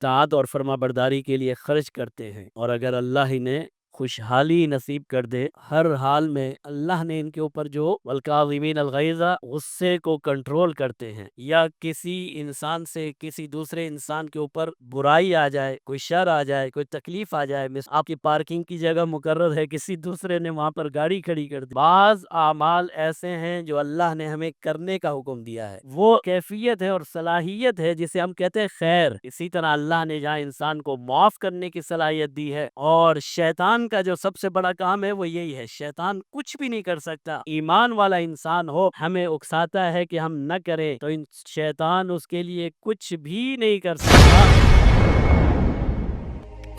इताअत और फर्माबरदारी के लिए खर्च करते हैं, और अगर अल्लाह इन्हें खुशहाली नसीब कर दे, हर हाल में अल्लाह ने इनके ऊपर जो वल्काज़िमीन अलगैज़ा गुस्से को कंट्रोल करते हैं, या किसी इंसान से किसी दूसरे इंसान के ऊपर बुराई आ जाए, कोई शर आ जाए, कोई तकलीफ आ जाए, आपकी पार्किंग की जगह मुकर्रर है, किसी दूसरे ने वहां पर गाड़ी खड़ी कर दी। बाज आमाल ऐसे हैं जो अल्लाह ने हमें करने का हुक्म दिया है, वो कैफियत है और सलाहियत है जिसे हम कहते हैं खैर। इसी तरह अल्लाह ने जहाँ इंसान को माफ करने की सलाहियत दी है, और शैतान का जो सबसे बड़ा काम है वो यही है, शैतान कुछ भी नहीं कर सकता। ईमान वाला इंसान हो, हमें उकसाता है कि हम न करें, तो शैतान उसके लिए कुछ भी नहीं कर सकता।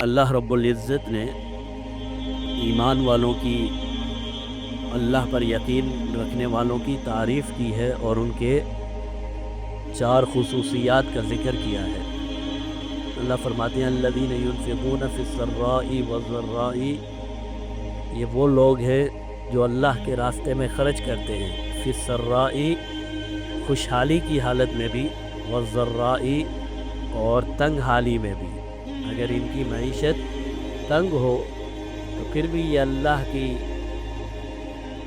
अल्लाह रब्बुल इज़्ज़त ने ईमान वालों की, अल्लाह पर यकीन रखने वालों की तारीफ की है और उनके 4 खुसूसियात का जिक्र किया है। अल्लाह फरमाते हैं अल्लज़ीना युनफ़िक़ूना फ़िस्सर्राई वज़्ज़र्राई, ये वो लोग हैं जो अल्लाह के रास्ते में खर्च करते हैं, फ़िस्सर्राई खुशहाली की हालत में भी, वज़्ज़र्राई और तंग हाली में भी। अगर इनकी मईशत तंग हो तो फिर भी ये अल्लाह की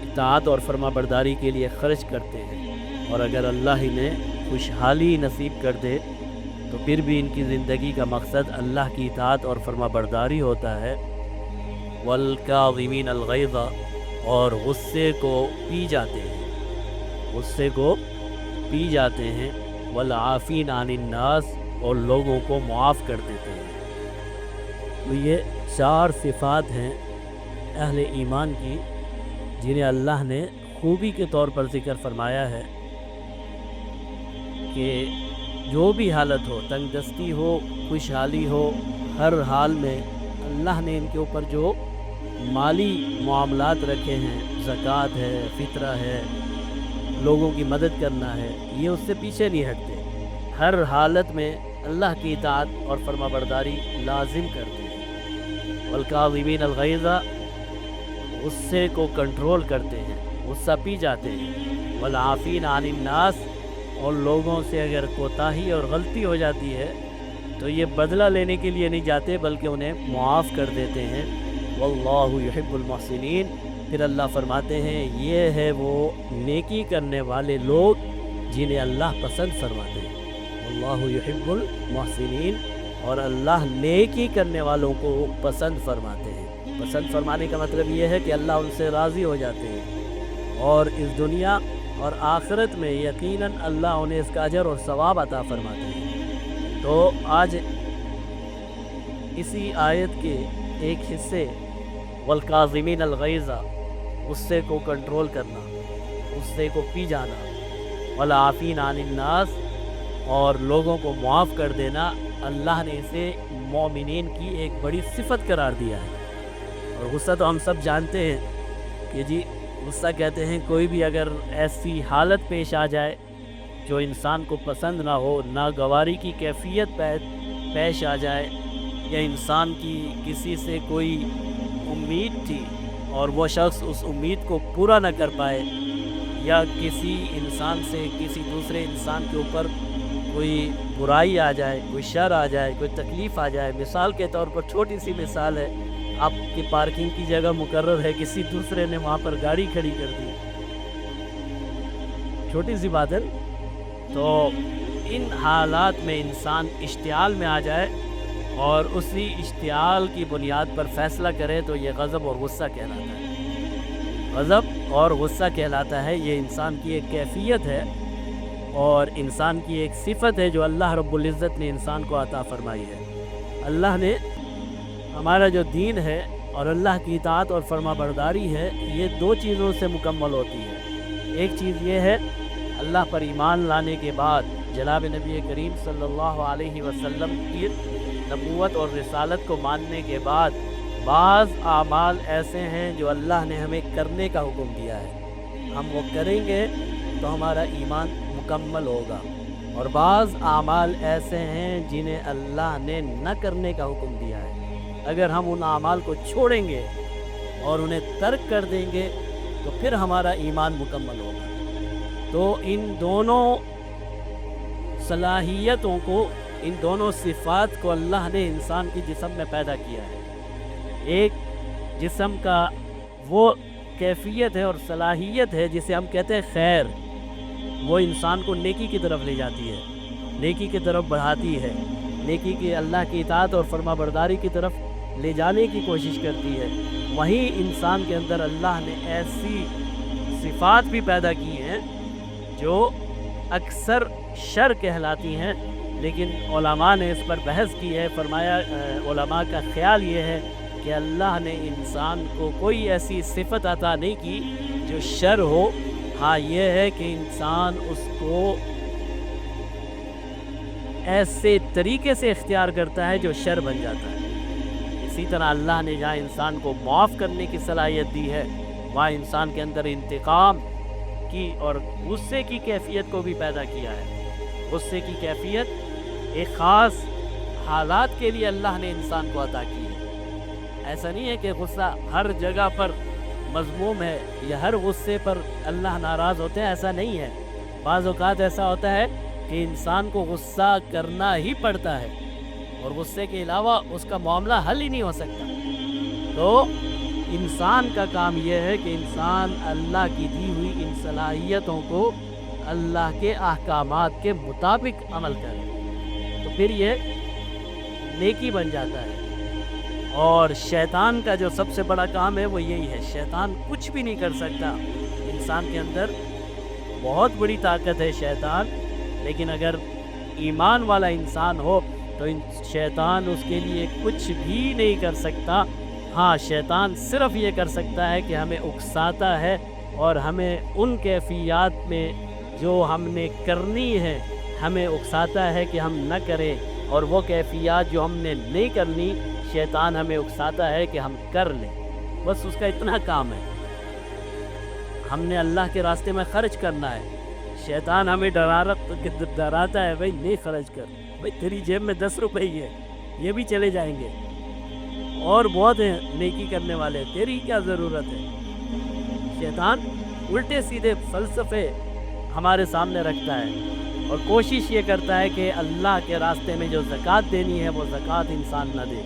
इताअत और फर्माबरदारी के लिए खर्च करते हैं, और अगर अल्लाह इन्हें खुशहाली नसीब कर दे तो फिर भी इनकी ज़िंदगी का मकसद अल्लाह की इताअत और फर्माबरदारी होता है। वल्काज़िमीन अलगैज़ा, और गुस्से को पी जाते हैं, गुस्से को पी जाते हैं। वलआफ़ीन अनिन्नास, और लोगों को मुआफ़ कर देते हैं। तो ये 4 सिफ़ात हैं अहले ईमान की, जिन्हें अल्लाह ने खूबी के तौर पर ज़िक्र फरमाया है कि जो भी हालत हो, तंगदस्ती हो, खुशहाली हो, हर हाल में अल्लाह ने इनके ऊपर जो माली मामलात रखे हैं, ज़कात है, फ़ितरा है, लोगों की मदद करना है, ये उससे पीछे नहीं हटते। हर हालत में अल्लाह की इताअत और फर्माबरदारी लाजिम करते हैं। वल्काज़िमीन अलगैज़ा, गुस्से को कंट्रोल करते हैं, गुस्सा पी जाते हैं। वलआफ़ीन अनिन्नास, और लोगों से अगर कोताही और गलती हो जाती है तो ये बदला लेने के लिए नहीं जाते, बल्कि उन्हें मुआफ़ कर देते हैं। वल्लाहु युहिब्बुल मुहसिनीन, फिर अल्लाह फरमाते हैं ये है वो नेकी करने वाले लोग जिन्हें अल्लाह पसंद फरमाते हैं। वल्लाहु युहिब्बुल मुहसिनीन, और अल्लाह नेकी करने वालों को पसंद फरमाते हैं। पसंद फरमाने का मतलब ये है कि अल्लाह उनसे राज़ी हो जाते हैं, और इस दुनिया और आखिरत में यकीनन अल्लाह उन्हें इसका अजर और सवाब अता फरमाते हैं। तो आज इसी आयत के एक हिस्से, वल्काज़िमीन अलगैज़ा, गुस्से को कंट्रोल करना, गुस्से को पी जाना, वलआफ़ीन अनिन्नास, और लोगों को मुआफ़ कर देना, अल्लाह ने इसे मोमिनीन की एक बड़ी सिफत करार दिया है। और गुस्सा तो हम सब जानते हैं कि जी, गुस्सा कहते हैं कोई भी अगर ऐसी हालत पेश आ जाए जो इंसान को पसंद ना हो, नागवारी की कैफियत पेश आ जाए, या इंसान की किसी से कोई उम्मीद थी और वो शख्स उस उम्मीद को पूरा ना कर पाए, या किसी इंसान से किसी दूसरे इंसान के ऊपर कोई बुराई आ जाए, कोई शर आ जाए, कोई तकलीफ़ आ जाए। मिसाल के तौर पर छोटी सी मिसाल है, आपकी पार्किंग की जगह मुकर्रर है, किसी दूसरे ने वहाँ पर गाड़ी खड़ी कर दी, छोटी सी बात है। तो इन हालात में इंसान इश्तियाल में आ जाए और उसी इश्तियाल की बुनियाद पर फैसला करे, तो ये गज़ब और गुस्सा कहलाता है। गज़ब और गुस्सा कहलाता है, ये इंसान की एक कैफियत है और इंसान की एक सिफत है जो अल्लाह रब्बुल इज़्ज़त ने इंसान को अता फरमाई है। अल्लाह ने हमारा जो दीन है और अल्लाह की इताअत और फर्माबरदारी है, ये 2 चीज़ों से मुकम्मल होती है। एक चीज़ ये है, अल्लाह पर ईमान लाने के बाद जनाब नबी करीम सल्लल्लाहु अलैहि वसल्लम की नबूवत और रिसालत को मानने के बाद बाज़ आमाल ऐसे हैं जो अल्लाह ने हमें करने का हुक्म दिया है, हम वो करेंगे तो हमारा ईमान मुकम्मल होगा। और बाज़ आमाल ऐसे हैं जिन्हें अल्लाह ने न करने का हुक्म दिया है, अगर हम उन आमाल को छोड़ेंगे और उन्हें तर्क कर देंगे तो फिर हमारा ईमान मुकम्मल होगा। तो इन दोनों सलाहियतों को ان دونوں صفات کو اللہ نے انسان کی جسم میں پیدا کیا ہے۔ ایک جسم کا وہ کیفیت ہے اور صلاحیت ہے جسے ہم کہتے ہیں خیر، وہ انسان کو نیکی کی طرف لے جاتی ہے، نیکی کی طرف بڑھاتی ہے، نیکی کی اللہ کی اطاعت اور فرما برداری کی طرف لے جانے کی کوشش کرتی ہے۔ وہیں انسان کے اندر اللہ نے ایسی صفات بھی پیدا کی ہیں جو اکثر شر کہلاتی ہیں، لیکن علماء نے اس پر بحث کی ہے۔ فرمایا علماء کا خیال یہ ہے کہ اللہ نے انسان کو کوئی ایسی صفت عطا نہیں کی جو شر ہو، ہاں یہ ہے کہ انسان اس کو ایسے طریقے سے اختیار کرتا ہے جو شر بن جاتا ہے۔ اسی طرح اللہ نے جہاں انسان کو معاف کرنے کی صلاحیت دی ہے، وہاں انسان کے اندر انتقام کی اور غصے کی کیفیت کو بھی پیدا کیا ہے۔ غصے کی کیفیت ایک خاص حالات کے لیے اللہ نے انسان کو عطا کی ہے۔ ایسا نہیں ہے کہ غصہ ہر جگہ پر مذموم ہے یا ہر غصے پر اللہ ناراض ہوتے ہیں، ایسا نہیں ہے۔ بعض اوقات ایسا ہوتا ہے کہ انسان کو غصہ کرنا ہی پڑتا ہے اور غصے کے علاوہ اس کا معاملہ حل ہی نہیں ہو سکتا۔ تو انسان کا کام یہ ہے کہ انسان اللہ کی دی ہوئی ان صلاحیتوں کو اللہ کے احکامات کے مطابق عمل کرے، تو پھر یہ نیکی بن جاتا ہے۔ اور شیطان کا جو سب سے بڑا کام ہے وہ یہی ہے، شیطان کچھ بھی نہیں کر سکتا۔ انسان کے اندر بہت بڑی طاقت ہے شیطان، لیکن اگر ایمان والا انسان ہو تو شیطان اس کے لیے کچھ بھی نہیں کر سکتا۔ ہاں شیطان صرف یہ کر سکتا ہے کہ ہمیں اکساتا ہے اور ہمیں ان کیفیات میں جو ہم نے کرنی ہے ہمیں اکساتا ہے کہ ہم نہ کریں، اور وہ کیفیات جو ہم نے نہیں کرنی شیطان ہمیں اکساتا ہے کہ ہم کر لیں۔ بس اس کا اتنا کام ہے۔ ہم نے اللہ کے راستے میں خرچ کرنا ہے، شیطان ہمیں ڈراتا ہے، بھائی نہیں خرچ کر، بھائی تیری جیب میں 10 روپے ہی ہے، یہ بھی چلے جائیں گے، اور بہت ہیں نیکی کرنے والے، تیری کیا ضرورت ہے۔ شیطان الٹے سیدھے فلسفے ہمارے سامنے رکھتا ہے اور کوشش یہ کرتا ہے کہ اللہ کے راستے میں جو زکوٰۃ دینی ہے وہ زکوٰۃ انسان نہ دے،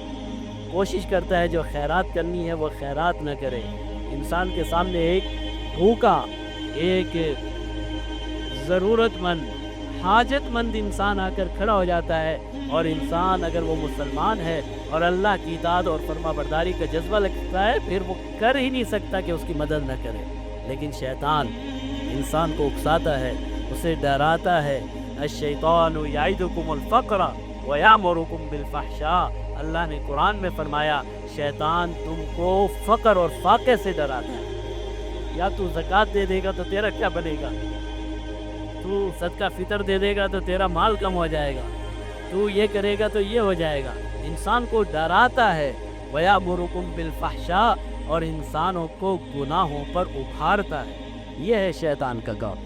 کوشش کرتا ہے جو خیرات کرنی ہے وہ خیرات نہ کرے۔ انسان کے سامنے ایک بھوکا، ایک ضرورت مند، حاجت مند انسان آ کر کھڑا ہو جاتا ہے، اور انسان اگر وہ مسلمان ہے اور اللہ کی اطاعت اور فرما برداری کا جذبہ لگتا ہے پھر وہ کر ہی نہیں سکتا کہ اس کی مدد نہ کرے۔ لیکن شیطان انسان کو اکساتا ہے، اسے ڈراتا ہے۔ الشیطان یعدکم الفقر ویامرکم بالفحشاء، اللہ نے قرآن میں فرمایا شیطان تم کو فقر اور فاقے سے ڈراتا ہے۔ یا تو زکوٰۃ دے دے گا تو تیرا کیا بنے گا، تو صدقہ فطر دے دے گا تو تیرا مال کم ہو جائے گا، تو یہ کرے گا تو یہ ہو جائے گا۔ انسان کو ڈراتا ہے، وَيَأْمُرُكُمْ بِالْفَحْشَاءِ، اور انسانوں کو گناہوں پر ابھارتا ہے۔ یہ ہے شیطان کا کام۔